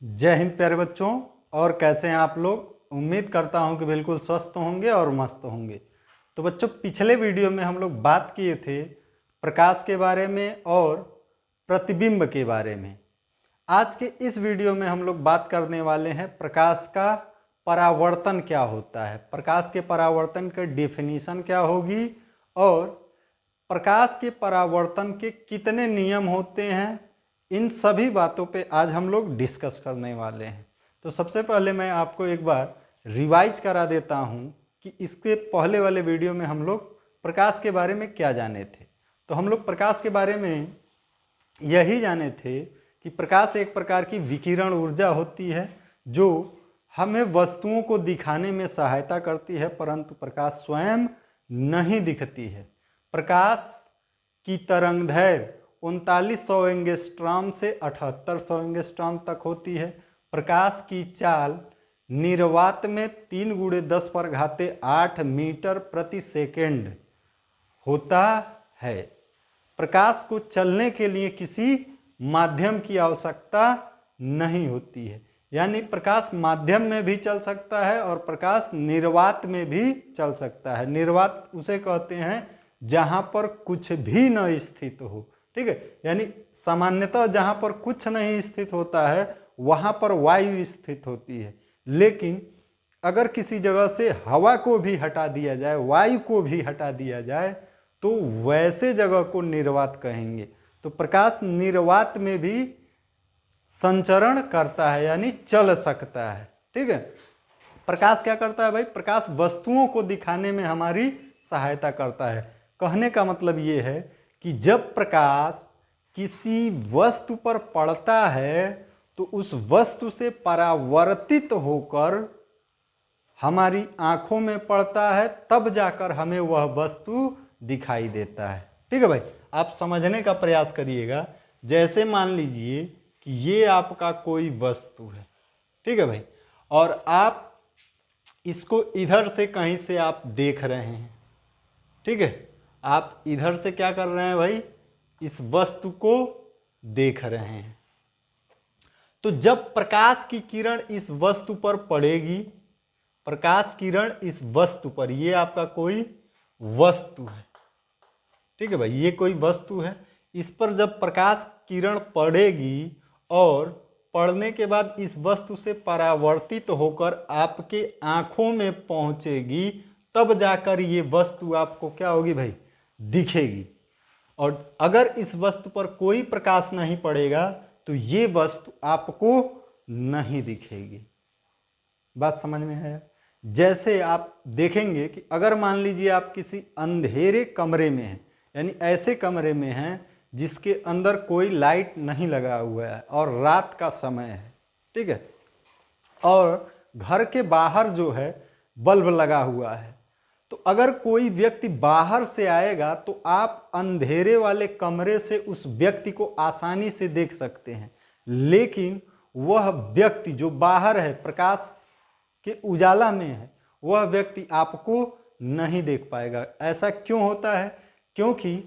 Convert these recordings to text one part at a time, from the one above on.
जय हिंद प्यारे बच्चों। और कैसे हैं आप लोग। उम्मीद करता हूं कि बिल्कुल स्वस्थ होंगे और मस्त होंगे। तो बच्चों, पिछले वीडियो में हम लोग बात किए थे प्रकाश के बारे में और प्रतिबिंब के बारे में। आज के इस वीडियो में हम लोग बात करने वाले हैं प्रकाश का परावर्तन क्या होता है, प्रकाश के परावर्तन का डेफिनेशन क्या होगी और प्रकाश के परावर्तन के कितने नियम होते हैं। इन सभी बातों पे आज हम लोग डिस्कस करने वाले हैं। तो सबसे पहले मैं आपको एक बार रिवाइज करा देता हूं कि इसके पहले वाले वीडियो में हम लोग प्रकाश के बारे में क्या जाने थे। तो हम लोग प्रकाश के बारे में यही जाने थे कि प्रकाश एक प्रकार की विकिरण ऊर्जा होती है जो हमें वस्तुओं को दिखाने में सहायता करती है, परंतु प्रकाश स्वयं नहीं दिखती है। प्रकाश की तरंगदैर्घ्य 3900 एंगस्ट्रॉम से 7800 एंगस्ट्रॉम तक होती है। प्रकाश की चाल निर्वात में 3 × 10⁸ मीटर प्रति सेकेंड होता है। प्रकाश को चलने के लिए किसी माध्यम की आवश्यकता नहीं होती है, यानी प्रकाश माध्यम में भी चल सकता है और प्रकाश निर्वात में भी चल सकता है। निर्वात उसे कहते हैं जहां पर कुछ भी न स्थित हो, ठीक है। यानी सामान्यतः जहां पर कुछ नहीं स्थित होता है वहां पर वायु स्थित होती है, लेकिन अगर किसी जगह से हवा को भी हटा दिया जाए, वायु को भी हटा दिया जाए, तो वैसे जगह को निर्वात कहेंगे। तो प्रकाश निर्वात में भी संचरण करता है, यानी चल सकता है, ठीक है। प्रकाश क्या करता है भाई? प्रकाश वस्तुओं को दिखाने में हमारी सहायता करता है। कहने का मतलब ये है कि जब प्रकाश किसी वस्तु पर पड़ता है तो उस वस्तु से परावर्तित होकर हमारी आंखों में पड़ता है, तब जाकर हमें वह वस्तु दिखाई देता है, ठीक है भाई। आप समझने का प्रयास करिएगा। जैसे मान लीजिए कि ये आपका कोई वस्तु है, ठीक है भाई, और आप इसको इधर से कहीं से आप देख रहे हैं, ठीक है। आप इधर से क्या कर रहे हैं भाई? इस वस्तु को देख रहे हैं। तो जब प्रकाश की किरण इस वस्तु पर पड़ेगी, प्रकाश किरण इस वस्तु पर, ये आपका कोई वस्तु है, ठीक है भाई, ये कोई वस्तु है। इस पर जब प्रकाश किरण पड़ेगी और पड़ने के बाद इस वस्तु से परावर्तित होकर आपके आंखों में पहुंचेगी, तब जाकर ये वस्तु आपको क्या होगी भाई? दिखेगी। और अगर इस वस्तु पर कोई प्रकाश नहीं पड़ेगा तो ये वस्तु आपको नहीं दिखेगी। बात समझ में है? जैसे आप देखेंगे कि अगर मान लीजिए आप किसी अंधेरे कमरे में हैं, यानी ऐसे कमरे में हैं जिसके अंदर कोई लाइट नहीं लगा हुआ है और रात का समय है, ठीक है, और घर के बाहर जो है बल्ब लगा हुआ है, तो अगर कोई व्यक्ति बाहर से आएगा तो आप अंधेरे वाले कमरे से उस व्यक्ति को आसानी से देख सकते हैं, लेकिन वह व्यक्ति जो बाहर है, प्रकाश के उजाला में है, वह व्यक्ति आपको नहीं देख पाएगा। ऐसा क्यों होता है? क्योंकि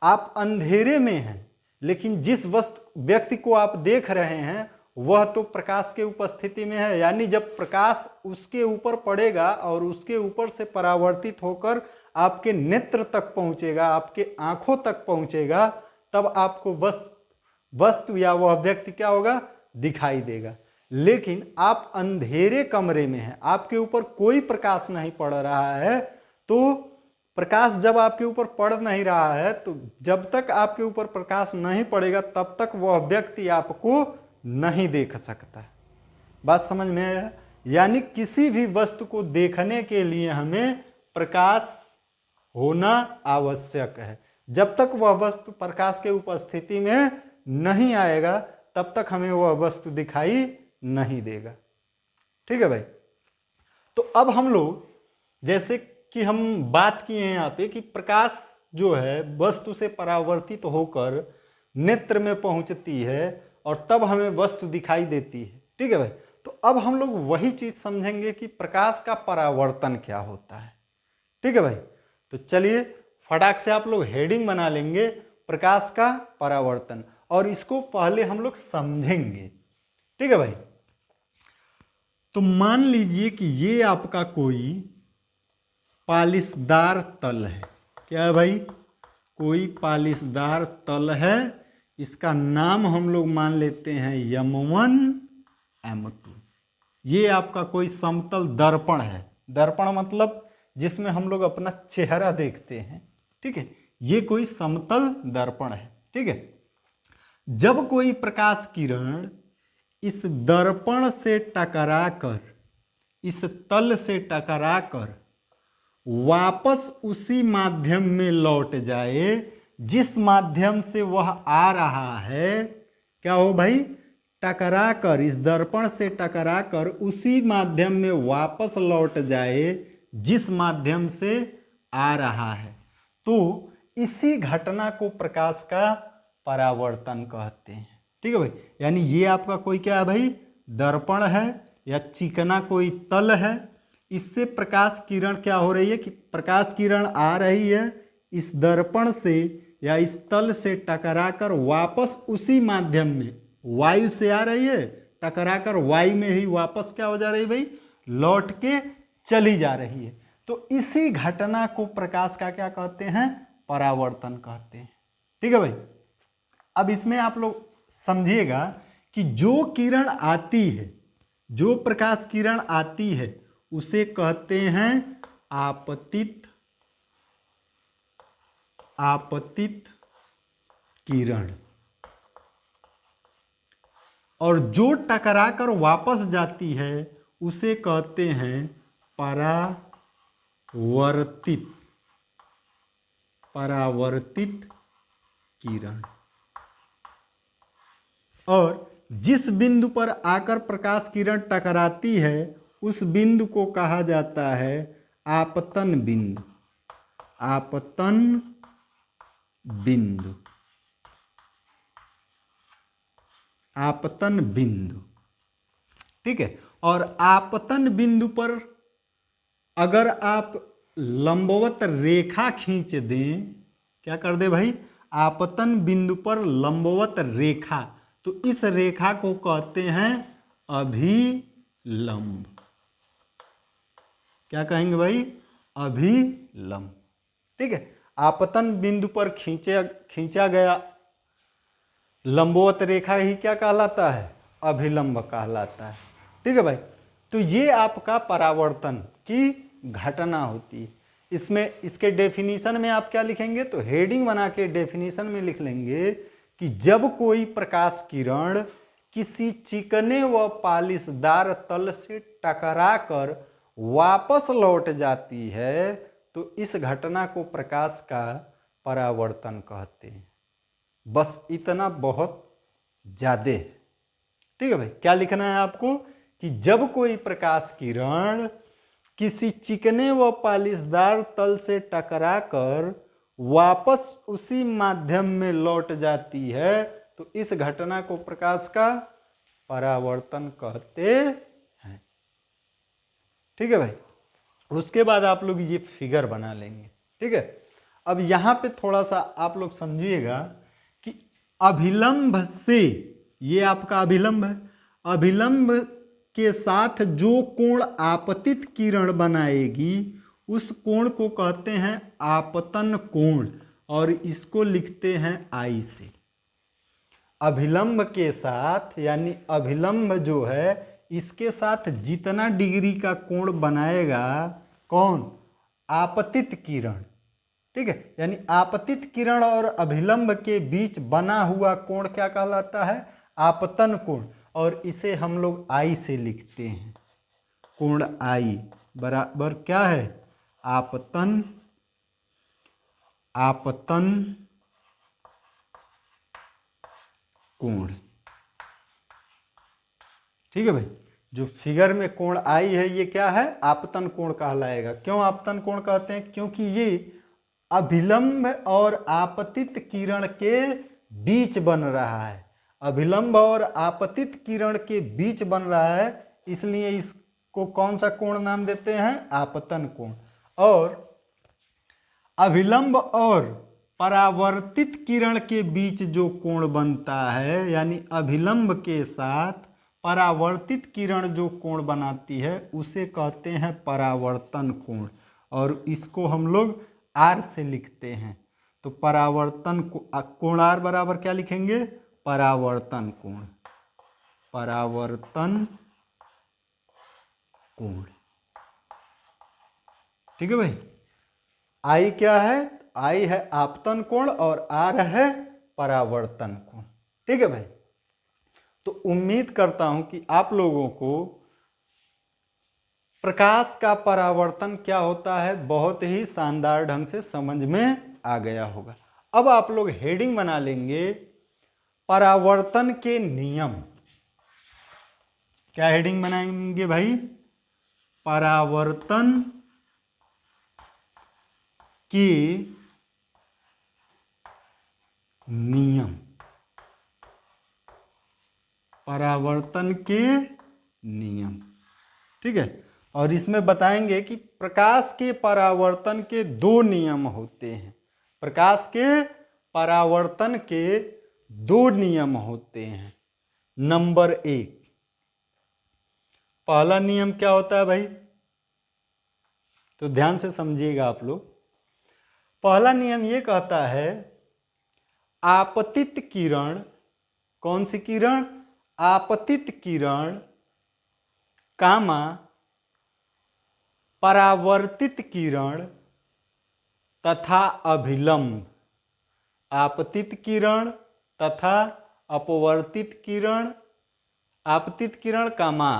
आप अंधेरे में हैं, लेकिन जिस व्यक्ति को आप देख रहे हैं वह तो प्रकाश के उपस्थिति में है, यानी जब प्रकाश उसके ऊपर पड़ेगा और उसके ऊपर से परावर्तित होकर आपके नेत्र तक पहुंचेगा, आपके आंखों तक पहुंचेगा, तब आपको वस्तु या वह व्यक्ति क्या होगा? दिखाई देगा। लेकिन आप अंधेरे कमरे में हैं, आपके ऊपर कोई प्रकाश नहीं पड़ रहा है, तो प्रकाश जब आपके ऊपर पड़ नहीं रहा है, तो जब तक आपके ऊपर प्रकाश नहीं पड़ेगा तब तक वह व्यक्ति आपको नहीं देख सकता। बात समझ में आया? यानी किसी भी वस्तु को देखने के लिए हमें प्रकाश होना आवश्यक है। जब तक वह वस्तु प्रकाश के उपस्थिति में नहीं आएगा तब तक हमें वह वस्तु दिखाई नहीं देगा, ठीक है भाई। तो अब हम लोग जैसे कि हम बात किए हैं यहाँ पे कि प्रकाश जो है वस्तु से परावर्तित होकर नेत्र में पहुंचती है और तब हमें वस्तु दिखाई देती है, ठीक है भाई। तो अब हम लोग वही चीज समझेंगे कि प्रकाश का परावर्तन क्या होता है, ठीक है भाई। तो चलिए फटाक से आप लोग हेडिंग बना लेंगे, प्रकाश का परावर्तन, और इसको पहले हम लोग समझेंगे, ठीक है भाई। तो मान लीजिए कि ये आपका कोई पालिशदार तल है। क्या है भाई? कोई पालिशदार तल है। इसका नाम हम लोग मान लेते हैं M1 M2। ये आपका कोई समतल दर्पण है। दर्पण मतलब जिसमें हम लोग अपना चेहरा देखते हैं, ठीक है। ये कोई समतल दर्पण है, ठीक है। जब कोई प्रकाश किरण इस दर्पण से टकराकर, इस तल से टकराकर वापस उसी माध्यम में लौट जाए जिस माध्यम से वह आ रहा है, क्या हो भाई? टकराकर, इस दर्पण से टकराकर उसी माध्यम में वापस लौट जाए जिस माध्यम से आ रहा है, तो इसी घटना को प्रकाश का परावर्तन कहते हैं, ठीक है भाई। यानी ये आपका कोई क्या है भाई? दर्पण है या चिकना कोई तल है। इससे प्रकाश किरण क्या हो रही है कि प्रकाश किरण आ रही है इस दर्पण से या इस तल से टकराकर वापस उसी माध्यम में, वायु से आ रही है, टकराकर वायु में ही वापस क्या हो जा रही है भाई? लौट के चली जा रही है। तो इसी घटना को प्रकाश का क्या कहते हैं? परावर्तन कहते हैं, ठीक है भाई। अब इसमें आप लोग समझिएगा कि जो किरण आती है, जो प्रकाश किरण आती है, उसे कहते हैं आपतित किरण, और जो टकराकर वापस जाती है उसे कहते हैं परावर्तित किरण। और जिस बिंदु पर आकर प्रकाश किरण टकराती है उस बिंदु को कहा जाता है आपतन बिंदु। आपतन बिंदु, आपतन बिंदु, ठीक है। और आपतन बिंदु पर अगर आप लंबवत रेखा खींच दें, क्या कर दे भाई? आपतन बिंदु पर लंबवत रेखा, तो इस रेखा को कहते हैं अभिलंब। क्या कहेंगे भाई? अभिलंब, ठीक है। आपतन बिंदु पर खींचा गया लंबवत रेखा ही क्या कहलाता है? अभिलंब कहलाता है, ठीक है भाई। तो ये आपका परावर्तन की घटना होती है। इसमें इसके डेफिनीशन में आप क्या लिखेंगे? तो हेडिंग बना के डेफिनीशन में लिख लेंगे कि जब कोई प्रकाश किरण किसी चिकने व पालिशदार तल से टकराकर वापस लौट जाती है तो इस घटना को प्रकाश का परावर्तन कहते हैं। बस इतना बहुत ज्यादा है, ठीक है भाई। क्या लिखना है आपको? कि जब कोई प्रकाश किरण किसी चिकने व पालिशदार तल से टकराकर वापस उसी माध्यम में लौट जाती है तो इस घटना को प्रकाश का परावर्तन कहते हैं, ठीक है भाई। उसके बाद आप लोग ये फिगर बना लेंगे, ठीक है। अब यहाँ पे थोड़ा सा आप लोग समझिएगा कि अभिलंब से, ये आपका अभिलंब है, अभिलंब के साथ जो कोण आपतित किरण बनाएगी उस कोण को कहते हैं आपतन कोण, और इसको लिखते हैं I से। अभिलंब के साथ, यानी अभिलंब जो है इसके साथ जितना डिग्री का कोण बनाएगा कौन? आपतित किरण, ठीक है। यानी आपतित किरण और अभिलंब के बीच बना हुआ कोण क्या कहलाता है? आपतन कोण, और इसे हम लोग I से लिखते हैं। कोण I बराबर क्या है? आपतन कोण, ठीक है भाई। जो फिगर में कोण I है ये क्या है? आपतन कोण कहलाएगा। क्यों आपतन कोण कहते हैं? क्योंकि ये अभिलंब और आपतित किरण के बीच बन रहा है। अभिलंब और आपतित किरण के बीच बन रहा है, इसलिए इसको कौन सा कोण नाम देते हैं? आपतन कोण। और अभिलंब और परावर्तित किरण के बीच जो कोण बनता है, यानी अभिलंब के साथ परावर्तित किरण जो कोण बनाती है उसे कहते हैं परावर्तन कोण, और इसको हम लोग आर से लिखते हैं। तो परावर्तन कोण आर बराबर क्या लिखेंगे? परावर्तन कोण, परावर्तन कोण। ठीक है भाई। आई क्या है? आई है आपतन कोण और आर है परावर्तन कोण। ठीक है भाई। तो उम्मीद करता हूं कि आप लोगों को प्रकाश का परावर्तन क्या होता है बहुत ही शानदार ढंग से समझ में आ गया होगा। अब आप लोग हेडिंग बना लेंगे परावर्तन के नियम। क्या हेडिंग बनाएंगे भाई? परावर्तन के नियम, परावर्तन के नियम। ठीक है। और इसमें बताएंगे कि प्रकाश के परावर्तन के दो नियम होते हैं। प्रकाश के परावर्तन के दो नियम होते हैं। नंबर 1, पहला नियम क्या होता है भाई? तो ध्यान से समझिएगा आप लोग। पहला नियम ये कहता है आपतित किरण, कौन सी किरण? आपतित किरण कामा परावर्तित किरण तथा अभिलंब। आपतित किरण तथा अपवर्तित किरण, आपतित किरण कामा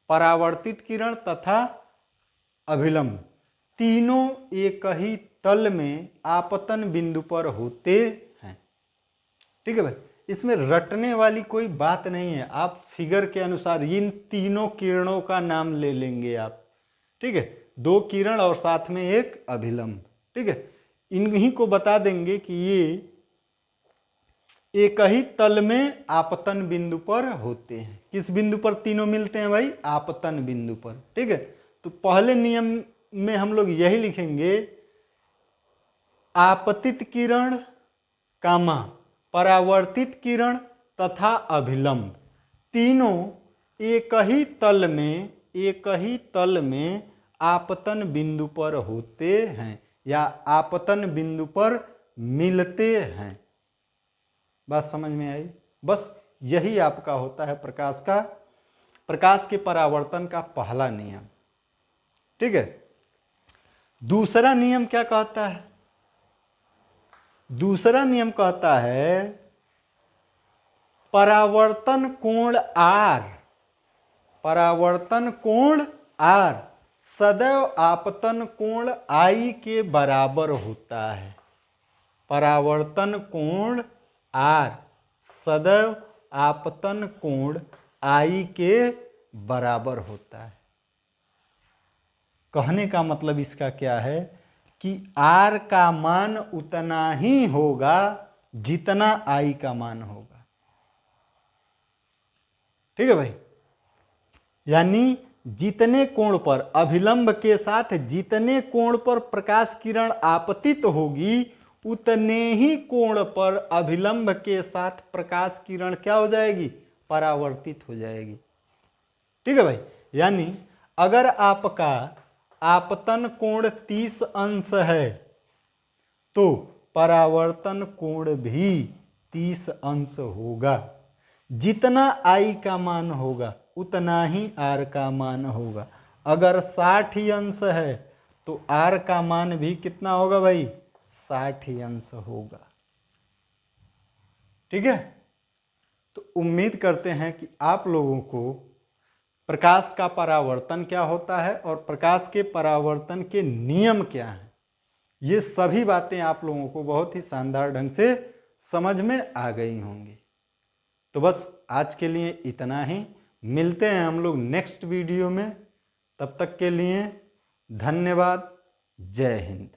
परावर्तित किरण तथा अभिलंब, तीनों एक ही तल में आपतन बिंदु पर होते हैं। ठीक है भाई। इसमें रटने वाली कोई बात नहीं है। आप फिगर के अनुसार इन तीनों किरणों का नाम ले लेंगे आप। ठीक है। दो किरण और साथ में एक अभिलंब। ठीक है। इन्हीं को बता देंगे कि ये एक ही तल में आपतन बिंदु पर होते हैं। किस बिंदु पर तीनों मिलते हैं भाई? आपतन बिंदु पर। ठीक है। तो पहले नियम में हम लोग यही लिखेंगे आपतित किरण कामा परावर्तित किरण तथा अभिलंब, तीनों एक ही तल में आपतन बिंदु पर होते हैं या आपतन बिंदु पर मिलते हैं। बात समझ में आई? बस यही आपका होता है प्रकाश के परावर्तन का पहला नियम। ठीक है। दूसरा नियम क्या कहता है? दूसरा नियम कहता है परावर्तन कोण आर, परावर्तन कोण आर सदैव आपतन कोण आई के बराबर होता है। परावर्तन कोण आर सदैव आपतन कोण आई के बराबर होता है। कहने का मतलब इसका क्या है कि आर का मान उतना ही होगा जितना आई का मान होगा। ठीक है भाई। यानी जितने कोण पर अभिलंब के साथ जितने कोण पर प्रकाश किरण आपतित होगी उतने ही कोण पर अभिलंब के साथ प्रकाश किरण क्या हो जाएगी? परावर्तित हो जाएगी। ठीक है भाई। यानी अगर आपका आपतन कोण 30 अंश है तो परावर्तन कोण भी 30 अंश होगा। जितना आई का मान होगा उतना ही आर का मान होगा। अगर 60 ही अंश है तो आर का मान भी कितना होगा भाई? 60 ही अंश होगा। ठीक है। तो उम्मीद करते हैं कि आप लोगों को प्रकाश का परावर्तन क्या होता है और प्रकाश के परावर्तन के नियम क्या हैं, ये सभी बातें आप लोगों को बहुत ही शानदार ढंग से समझ में आ गई होंगी। तो बस आज के लिए इतना ही। मिलते हैं हम लोग नेक्स्ट वीडियो में। तब तक के लिए धन्यवाद। जय हिंद।